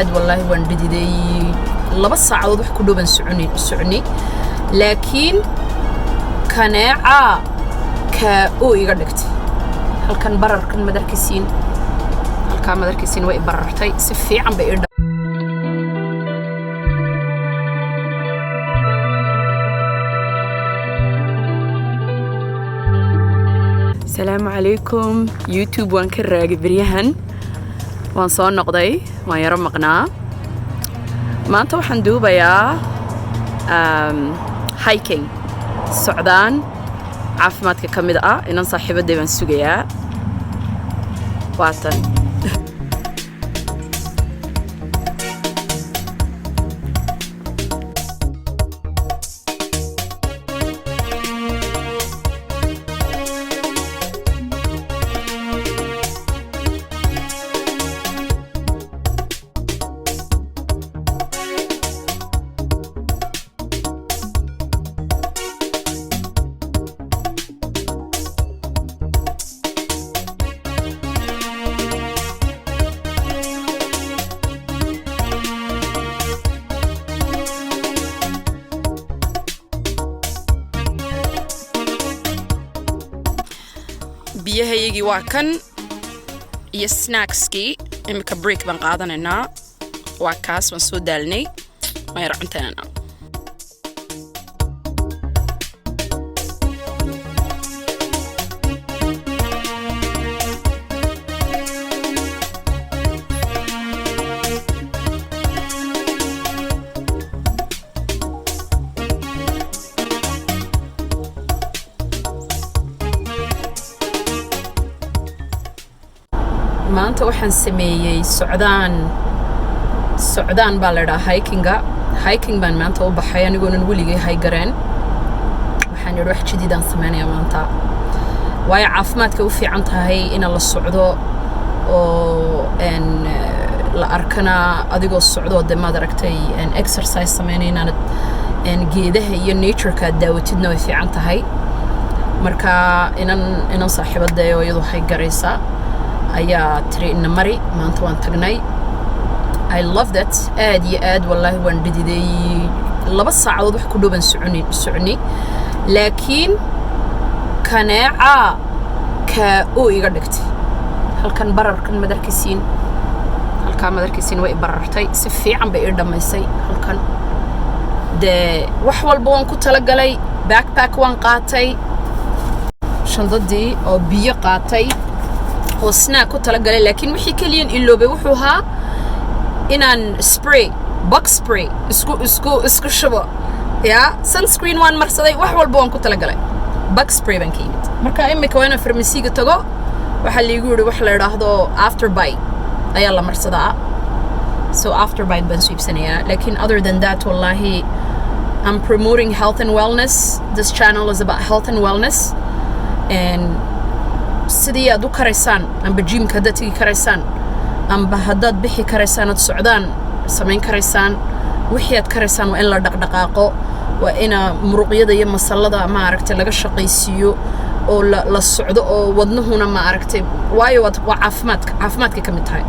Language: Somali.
aad wallahi waan dhididay 2 saacadood wax ku dhooban soconi laakiin kaneeca ka oo iga dhigtay halkan bararkan madarkiisiin halka madarkiisiin way barartay si fiican bay السلام عليكم يوتيوب وان كراغي بريهن وان soo noqday waan yaro maqnaa maanta waxaan duubayaa hiking socdaan caafimaadka kamid ah inaan saaxiibaday baan sugayaa waatan biyahaygi waa kan iyo snackski imika break baan qaadanayna waa kaas waan soo daalnay ma yar cuntaynana maanta waxaan sameeyay socdaan baa la dhahaa hiking baan maanta u baxay anigoon weligay haygareen waxaan yiri wax jididaan sameeynaa maanta way caafimaadka u fiican tahay in la socdo oo la arkana adigoo socdo damaad aragtay exercise sameeynayna geedaha iyo nature-ka daawatidna way fiican tahay marka inaan saaxiibaday oo iyadu haygaraysa ayaa tiri in mari maanta waan tagnay I love that aad iyo aad wallahi waan dhididay 2 saacadood wax ku dhooban soconi laakiin kaneeca ka oo iga dhigtay halkan bararkan madarkiisiin halka madarkiisiin way barartay si fiican bay dhamaysay halkan de wax walba waan ku talagalay backpack waan qaatay shandadii oo biyo qaatay oo snack ku talagalay laakiin wixii kaliyan iloobay wuxuu ahaa inaan bug spray isku shubo ya sunscreen waan marsaday wax walba waan ku talagalay bug spray baan keenid marka imika waan farmasiga tago waxa la igu yiri wax la yiraahdo afterbite ayaa la marsadaa so afterbite baan suibsanaya laakiin other than that wallahi I'm promoting health and wellness. This channel is about health and wellness and sidii aad u karaysaan amba gymka haddaad tegi karaysaan amba haddaad bixi karaysaan aad socdaan samayn karaysaan wixii aad karaysaan waa in la dhaqdhaqaaqo waa ina muruqyada iyo masallada ma aragtay laga shaqaysiiyo oo la socdo oo wadnuhuna ma aragtay waayo waa caafimaadka ka mid tahay